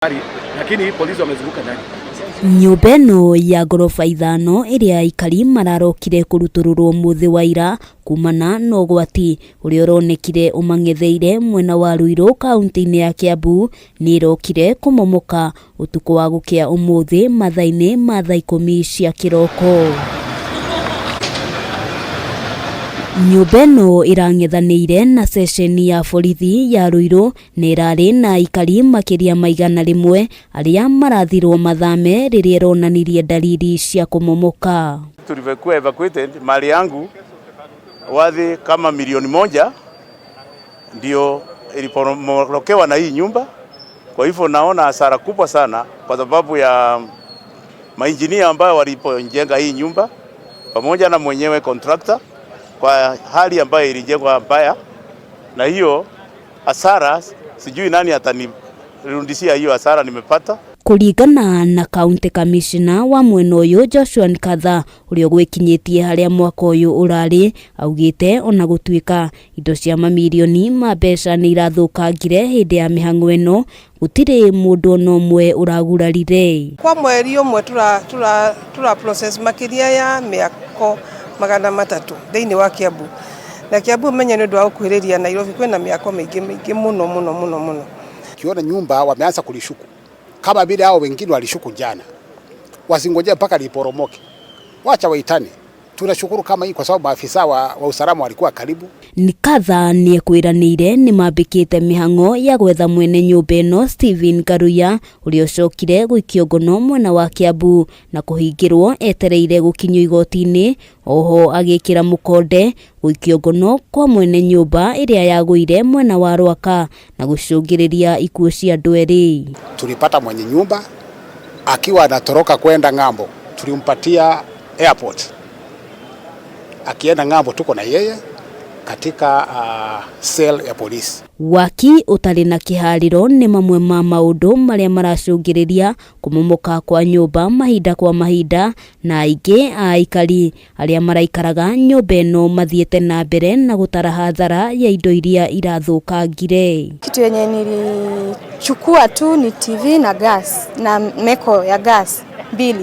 gari, lakini polisi wamezunguka ndani. Nyumba ĩno ya gorofa 5 ĩrĩa aikari mararokire kũrutururwo muthi wa ira kumana na ũgwati ũrĩa ũronekire ũmang'etheire mwena wa Ruiru kaunti-inĩ ya Kiambu nĩ ĩrokire kũmomoka ũtukũ wa gũkĩa ũmũthĩ mathaa-inĩ ma thaa 10 cia kĩroko. Nyumba ĩno ĩrang'ethanĩire na sesheni ya borithi ya Ruiru na ĩrarĩ na aikari makĩria maigana rĩmwe arĩa marathirwo mathame rĩrĩa ĩronanirie dalili cia kũmomoka. Tulivyokuwa evacuated, mali yangu wathi kama milioni 1 ndio iliporomokewa na hii nyumba. Kwa hivyo naona hasara kubwa sana kwa sababu ya mainjinia ambao walipojenga hii nyumba pamoja na mwenyewe contractor, kwa hali ambayo ilijengwa mbaya, na hiyo hasara sijui nani atanirudishia hiyo hasara nimepata. Kuringana na county commissioner wa mwena ũyũ Joshua Nkatha ũrĩa gwĩkinyĩtie harĩa mwaka ũyũ ũrarĩ, augĩte ona gũtuĩka indo cia mamirioni ma mbeca nĩ irathũkangire hĩndĩ ya mĩhang'o ĩno, gũtirĩ mũndũ ona ũmwe ũragurarire. Kwa mweri ũmwe tura process makĩria ya mĩako 300 thĩinĩ wa Kiambu, na Kiambu menye nĩ ũndũ wa gũkuhĩrĩria Nairobi kwĩna mĩako mĩingĩ mũno. Kiona nyumba wameanza kulishuku kama vile hao wengine walishuku jana, wasingojea mpaka liporomoke, wacha waitane. Tunashukuru kama hii kwa sababu maafisa wa usalama walikuwa karibu. Nkatha nĩ kwĩranĩire nĩ mambĩkĩte mĩhang'o ya gwetha mwene nyũmba ĩno Stephen Karuya ũrĩa ũcokire gũikio ngono mwena wa Kiambu na kũhingĩrwo etereire gũkinyio igoti-inĩ, oho agĩkĩra mũkonde gũikio ngono kwa mwene nyũmba ĩrĩa yagũire mwena wa Rwaka na gũcũngĩrĩria ikuũ cia andũ erĩ. Tulipata mwenye nyumba akiwa anatoroka kwenda ng'ambo, tulimpatia airport. Akienda ng'ambo tuko na yeye katika cell ya polisi. Waki ũtarĩ na kĩharĩro nĩ mamwe ma maũndũ marĩa maracũngĩrĩria kũmomoka kwa nyũmba mahinda kwa mahinda, na aingĩ a aikari arĩa maraikaraga nyũmba ĩno mathiĩte na mbere na gũtara hathara ya indo iria irathũkangire. Kitu yenye nilichukua tu ni TV na gas na meko ya gas 2.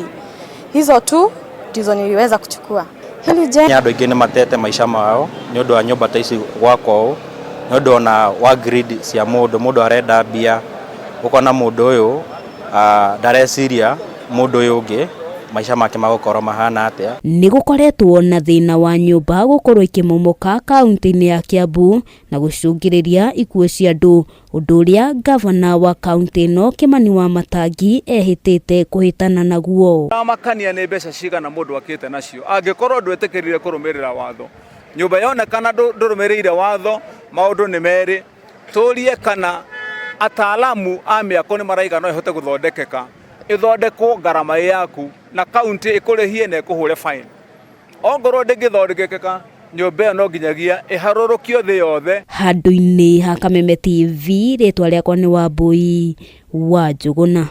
Hizo tu ndizo niliweza kuchukua. Andũ aingĩ nĩ matete maica mao nĩ ũndũ wa nyũmba ta ici gwakwo ũũ, nĩ ũndũ ona wa greed cia mũndũ arenda mbia, ũkona mũndũ ũyũ ndareciria mũndũ ũyũ ũngĩ maica make magũkorwo mahana atĩa. Nĩ gũkoretwo na thĩna wa nyũmba gũkorwo ikĩmomoka kaunti-inĩ ya Kiambu na gũcũngĩrĩria ikuũ cia andũ, ũndũ ũrĩa gavana wa kaunti ĩno Kimani Wamatangi ehĩtĩte kũhĩtana naguo. Makania nĩ mbeca cigana mũndũ akĩte nacio angĩkorwo ndwetĩkĩrire kũrũmĩrĩra watho. Nyũmba yonekana ndũrũmĩrĩire watho, maũndũ nĩ merĩ, tũrie kana ataalamu a mĩako nĩ maraiga no ihote gũthondekeka, ithondekwo ngarama yaku na kaunti ĩkũrĩhie na ĩkũhũre fine. Ongorwo ndĩngĩthondekeka nyũmba ĩyo no nginyagia ĩharũrũkio thĩ yothe. Handũ-inĩ ha Kameme TV, rĩtwa rĩakwa nĩ Wambui wa Njũgũna.